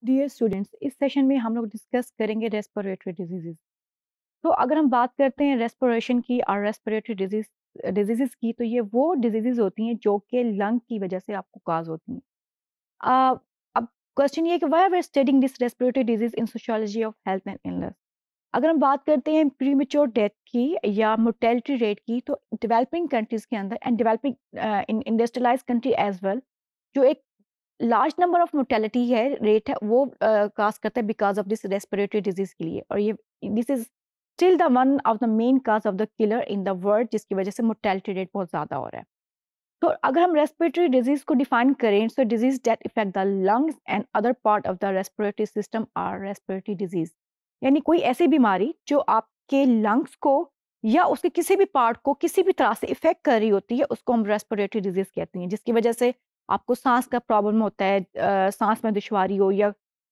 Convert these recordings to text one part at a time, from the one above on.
Dear students, इस session में हम लोग डिस्कस करेंगे रेस्पिरेटरी डिजीजेस। तो अगर हम बात करते हैं रेस्पिरेशन की और रेस्पिरेटरी डिजीजेस की, तो ये वो डिजीजेस होती हैं जो कि लंग की वजह से आपको काज होती हैं। अ, अब क्वेश्चन ये है कि why we are studying this respiratory disease in sociology of health and illness. अगर हम बात करते हैं प्रीमेच्योर डेथ की या मोर्टेलिटी रेट की, तो डेवलपिंग कंट्रीज के अंदर and developing in industrialise country as well, जो एक लार्ज नंबर ऑफ मोर्टेलिटी है रेट है वो काज करता है because of this respiratory disease के लिए। और ये this is still the one of the main cause of the killer in the world, जिसकी वजह से मोर्टेलिटी रेट बहुत ज्यादा हो रहा है। तो अगर हम रेस्पिरेटरी डिजीज को डिफाइन करें, so disease that effect the lungs and other part of the respiratory system are respiratory disease. यानी कोई ऐसी बीमारी जो आपके लंग्स को या उसके किसी भी पार्ट को किसी भी तरह से इफेक्ट कर रही होती है, उसको हम रेस्पिरेटरी डिजीज कहते हैं, जिसकी वजह से आपको सांस का प्रॉब्लम होता है, सांस में दुश्वारी हो या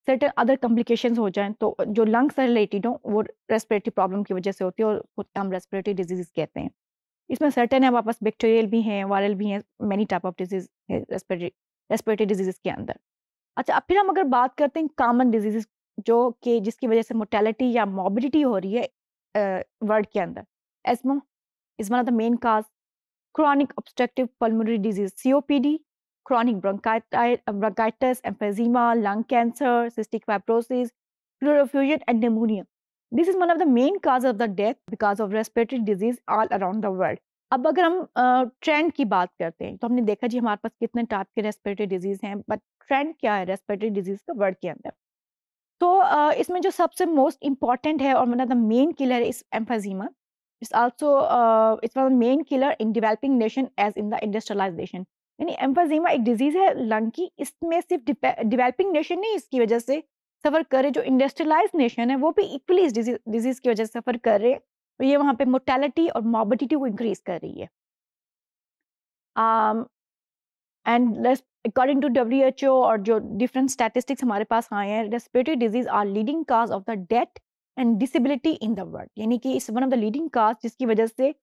सर्टेन अदर कॉम्प्लिकेशंस हो जाएं, तो जो लंग्स से रिलेटेड हो वो रेस्पिरेटरी प्रॉब्लम की वजह से होती है और उसको हम रेस्पिरेटरी डिजीज कहते हैं। इसमें सर्टेन है, हमारे पास बैक्टीरियल भी हैं, वायरल भी हैं, मेनी टाइप ऑफ डिजीज है रेस्पिरेटरी रेस्पिरेटरी डिजीजेस के अंदर। अच्छा, अब फिर हम अगर बात करते हैं कॉमन डिजीजेस जो कि जिसकी वजह से मोर्टेलिटी या मॉर्बिडिटी हो रही है वर्ल्ड के अंदर। ESMA is one of the main cause, chronic obstructive pulmonary disease COPD, chronic bronchitis, emphysema, lung cancer, cystic fibrosis, pleural effusion and pneumonia. This is one of the main causes of the death because of respiratory disease all around the world. अब अगर हम trend की बात करते हैं, तो हमने देखा जी हमारे पास कितने टाइप के रेस्पिरेटरी डिजीज हैं, बट ट्रेंड क्या है रेस्पिरेटरी डिजीज का वर्ल्ड के अंदर। तो इसमें जो सबसे मोस्ट इम्पॉर्टेंट है और one of the main killer is emphysema. It's also it's one main killer in developing nation as in the industrialization. यानी एम्फीजिमा एक डिजीज है लंग की, इसमें सिर्फ डेवलपिंग नेशन नहीं इसकी वजह से सफर कर रहे, जो इंडस्ट्रियलाइज नेशन है वो भी इक्वली इस डिजीज की वजह से सफर कर रहे हैं, और ये वहाँ पे मोर्टेलिटी और मॉर्बिडिटी को इंक्रीज कर रही है। एंड अकॉर्डिंग टू WHO और जो डिफरेंट स्टैटिस्टिक्स हमारे पास आए हैं, respiratory disease are leading cause of the death and disability in the world. यानी कि is one of the leading cause जिसकी वजह से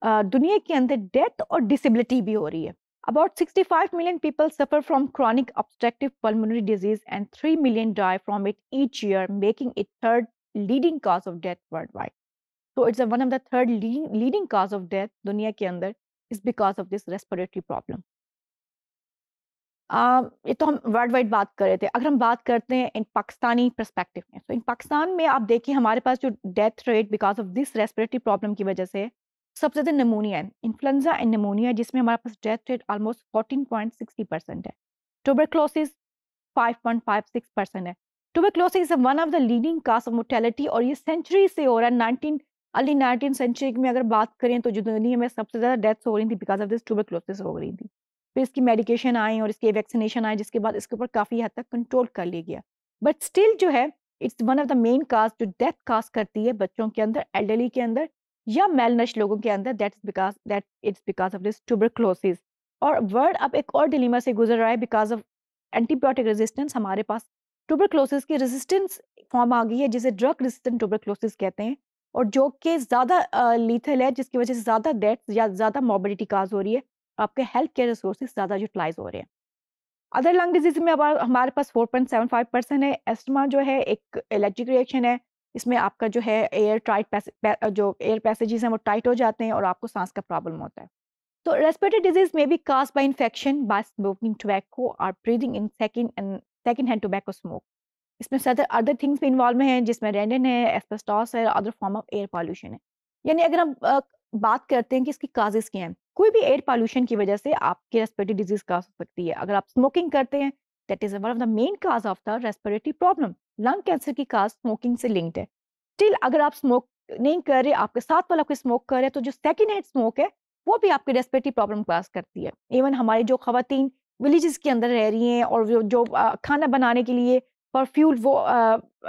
दुनिया के अंदर डेथ और डिसेबिलिटी भी हो रही है। About 65 million people suffer from chronic obstructive pulmonary disease and 3 million die from it each year, making it third leading cause of death worldwide. So it's one of the third leading cause of death दुनिया के अंदर is because of this respiratory problem. ये तो हम world wide बात कर रहे थे। अगर हम बात करते हैं इन पाकिस्तानी पर्सपेक्टिव में, तो इन पाकिस्तान में आप देखिए हमारे पास जो death rate because of this respiratory problem की वजह से सबसे ज़्यादा निमोनिया है, इन्फ्लुएंजा एंड निमोनिया, जिसमें हमारे पास डेथ रेट ऑलमोस्ट 14.60% है। ट्यूबरक्लोसिस 5.56% है। Tuberculosis is one of the leading cause of mortality, और ये सेंचुरी से हो रहा है। अर्ली 19 सेंचुरी में अगर बात करें तो जो दुनिया में सबसे ज़्यादा डेथ्स हो रही थी बिकॉज ऑफ दिस ट्यूबरक्लोसिस हो रही थी। फिर इसकी मेडिकेशन आई और इसकी वैक्सीनेशन आई, जिसके बाद इसके ऊपर काफ़ी हद तक कंट्रोल कर लिया गया। बट स्टिल जो है it's one of the main cause जो डेथ काज करती है बच्चों के अंदर, एल्डरली के अंदर या मेलनश लोगों के अंदर, that it's because of this tuberculosis. और वर्ल्ड अब एक और डिलीमा से गुजर रहा है बिकॉज ऑफ एंटीबायोटिक रेजिस्टेंस। हमारे पास ट्यूबरक्लोसिस की रेजिस्टेंस फॉर्म आ गई है जिसे ड्रग रेजिस्टेंट ट्यूबरक्लोसिस कहते हैं, और जो कि ज़्यादा लीथल है, जिसकी वजह से ज़्यादा डेथ या ज़्यादा मॉर्बिडिटी काज हो रही है, आपके हेल्थ केयर रिसोर्सेज ज़्यादा यूटिलाइज हो रहे हैं। अदर लंग डिजीज में अब हमारे पास 4.75% है। एस्थमा जो है एक एलर्जिक रिएक्शन है, इसमें आपका जो है जो एयर पैसेजेस हैं वो टाइट हो जाते हैं और आपको सांस का प्रॉब्लम होता है। तो रेस्पिरेटरी डिजीज में be cause by infection by smoking tobacco और breathing in second hand tobacco smoke. इसमें अदर थिंग्स भी इन्वॉल्व में हैं, जिसमें रेंडन है, एस्बेस्टॉस है, other form of air pollution है। यानी अगर हम बात करते हैं कि इसकी काजेस क्या हैं, कोई भी एयर पॉल्यूशन की वजह से आपकी रेस्पिरेटरी डिजीज काज हो सकती है। अगर आप स्मोकिंग करते हैं, that is one of the main cause of the respiratory problem. Lung cancer की काज स्मोकिंग से लिंक्ड है। स्टिल अगर आप स्मोक नहीं कर रहे, आपके साथ वाला कोई स्मोक कर रहे हैं, तो जो सेकेंड हैंड स्मोक है वो भी आपकी रेस्पिरेटरी प्रॉब्लम काज करती है। इवन हमारी जो खवातीन विलेजेस के अंदर रह रही हैं और जो खाना बनाने के लिए परफ्यूल वो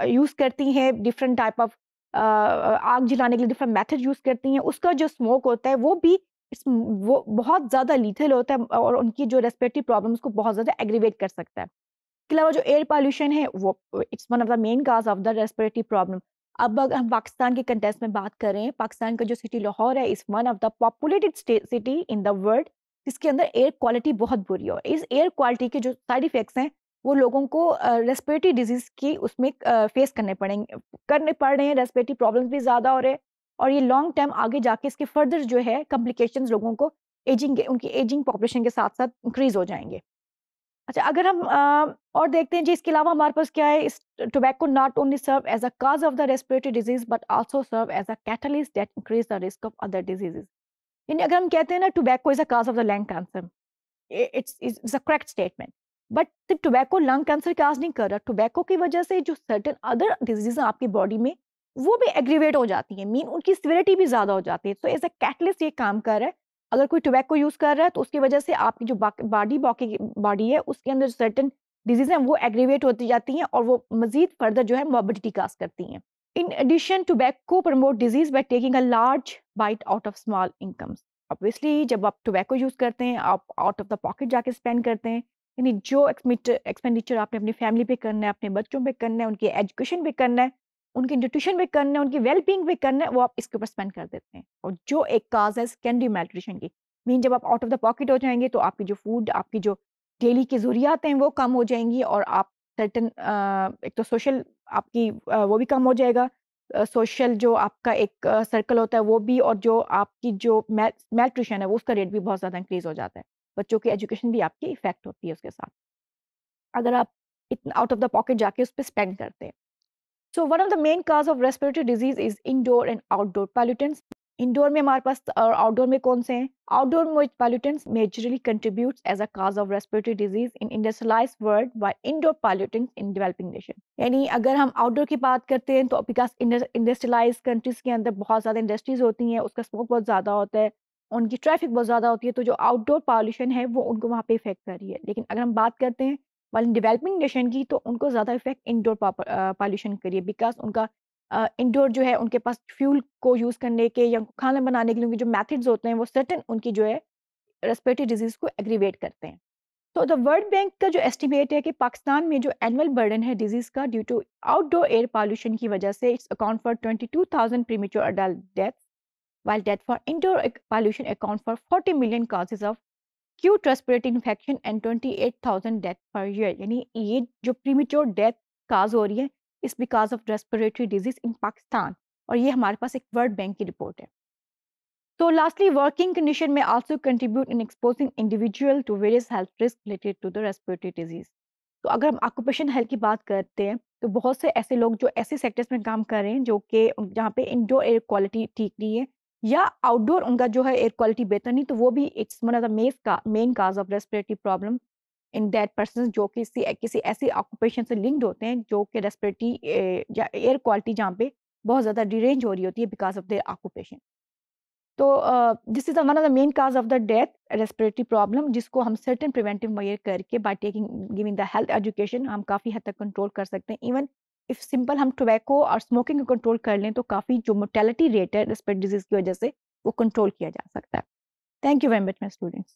यूज़ करती हैं, डिफरेंट टाइप ऑफ आग जलाने के लिए डिफरेंट मेथड यूज़ करती हैं, उसका जो स्मोक होता है वो भी वो बहुत ज़्यादा लीथल होता है और उनकी जो रेस्पिरेटरी प्रॉब्लम्स को बहुत ज़्यादा एग्रीवेट कर सकता है। इसके अलावा जो एयर पॉल्यूशन है वो it's one of the main cause of the respiratory problem. अब अगर हम पाकिस्तान के कंटेक्स्ट में बात करें, पाकिस्तान का जो सिटी लाहौर है इस one of the populated city in the world, जिसके अंदर एयर क्वालिटी बहुत बुरी है। इस एयर क्वालिटी के जो साइड इफेक्ट्स हैं वो लोगों को रेस्पिरेटरी डिजीज़ की उसमें फेस करने पड़ रहे हैं, रेस्पिरेटरी प्रॉब्लम्स भी ज़्यादा हो रहे हैं और ये लॉन्ग टर्म आगे जाके इसके फर्दर जो है कॉम्प्लिकेशंस लोगों को उनकी एजिंग पॉपुलेशन के साथ-साथ इंक्रीज़ हो जाएँगे। अच्छा, अगर हम और देखते हैं जी इसके अलावा हमारे पास क्या है, इस tobacco not only serve as a cause of the respiratory disease but also serve as a catalyst that increase the risk of other diseases. यानी अगर हम कहते हैं ना tobacco is a cause of the lung cancer, it's a correct statement. But सिर्फ tobacco lung cancer cause नहीं कर रहा, टोबैको की वजह से जो सर्टेन अदर डिजीज़ हैं आपकी बॉडी में, वो भी एग्रीवेट हो जाती हैं, मीन उनकी सिवियरिटी भी ज़्यादा हो जाती है। सो एज़ अ कैटलिस्ट ये काम कर रहा है। अगर कोई टोबैको यूज़ कर रहा है, तो उसकी वजह से आपकी जो बॉडी है, उसके अंदर सर्टेन डिजीज़ हैं, वो एग्रीवेट होती जाती हैं और वो मज़ीद फर्दर जो है मॉर्बिडिटी काज़ करती हैं। In addition, tobacco promote disease by taking a large bite out of small incomes. Obviously जब आप टोबैको यूज़ करते हैं, आप आउट ऑफ द पॉकेट जाके स्पेंड करते हैं, यानी जो एक्सपेंडिचर आपने अपनी फैमिली पे करना है, अपने बच्चों पे करना है, उनकी एजुकेशन पे करना है, उनकी न्यूट्रिशन पे करना है, उनकी वेल-बीइंग पे करना है, वो आप इसके ऊपर स्पेंड कर देते हैं। और जो एक काज़ है सेकेंडरी malnutrition की, मीन जब आप आउट ऑफ द पॉकेट हो जाएँगे, तो आपकी जो फूड, आपकी जो डेली की ज़रूरियात हैं, वो कम हो जाएँगी और आप सर्टेन एक तो सोशल आपकी वो भी कम हो जाएगा, सोशल जो आपका एक सर्कल होता है वो भी, और जो आपकी जो malnutrition है वो उसका रेट भी बहुत ज़्यादा इंक्रीज़ हो जाता है। बच्चों की एजुकेशन भी आपकी इफ़ेक्ट होती है उसके साथ, अगर आप इतना आउट ऑफ द पॉकेट जाके उस पे स्पेंड करते हैं। So one of the main cause of respiratory disease is indoor and outdoor pollutants. Indoor में हमारे पास और आउटडोर में कौन से हैं? आउटडोर में pollutants majorly contributes as a cause of respiratory disease in industrialized world by indoor pollutants in developing nation. यानी अगर हम आउटडोर की बात करते हैं तो बिकॉज इंडस्ट्रियलाइज कंट्रीज के अंदर बहुत ज़्यादा इंडस्ट्रीज होती हैं, उसका स्मोक बहुत ज़्यादा होता है, उनकी ट्रैफिक बहुत ज़्यादा होती है, तो जो आउटडोर पॉल्यूशन है वो उनको वहाँ पे इफेक्ट कर रही है। लेकिन अगर हम बात करते हैं वाले डेवलपिंग नेशन की, तो उनको ज़्यादा इफेक्ट इंडोर पॉल्यूशन करिए, बिकॉज उनका इंडोर जो है उनके पास फ्यूल को यूज़ करने के या खाना बनाने के लिए उनके जो मेथड्स होते हैं वो सर्टेन उनकी जो है रेस्पिरेटरी डिजीज़ को एग्रीवेट करते हैं। तो द वर्ल्ड बैंक का जो एस्टिमेट है कि पाकिस्तान में जो एनुअल बर्डन है डिजीज़ का due to outdoor air pollution की वजह से, it's account for 22,000 premature adult deaths, while death for indoor pollution account for 40 million causes of acute respiratory infection and 28,000 death per year. यानी ये जो premature death काज हो रही है इस बिकॉज ऑफ रेस्पिरेटरी डिजीज इन पाकिस्तान, और ये हमारे पास एक वर्ल्ड बैंक की रिपोर्ट है। तो लास्टली वर्किंग कंडीशन में also contribute in exposing individual to various health risk related to the respiratory disease. तो अगर हम ऑक्यूपेशन हेल्थ की बात करते हैं, तो बहुत से ऐसे लोग जो ऐसे सेक्टर्स में काम कर रहे हैं जो कि जहाँ पे इंडोर एयर क्वालिटी ठीक नहीं है या आउटडोर उनका जो है एयर क्वालिटी बेहतर नहीं, तो वो भी it's one of the main cause of respiratory problem in that person, जो कि किसी ऐसी ऑक्यूपेशन से लिंक्ड होते हैं जो कि रेस्पिरेटरी या एयर क्वालिटी जहाँ पे बहुत ज़्यादा डिरेंज हो रही होती है बिकॉज ऑफ देयर ऑक्यूपेशन। तो this is one of the main cause of the death respiratory problem, जिसको हम सर्टेन प्रिवेंटिव मेजर करके by taking giving the health education हम काफ़ी हद तक कंट्रोल कर सकते हैं। इवन इफ सिंपल हम टोबैको और स्मोकिंग को कंट्रोल कर लें, तो काफ़ी जो मोर्टेलिटी रेट है रेस्पिरेटरी डिजीज़ की वजह से वो कंट्रोल किया जा सकता है। Thank you very much my students.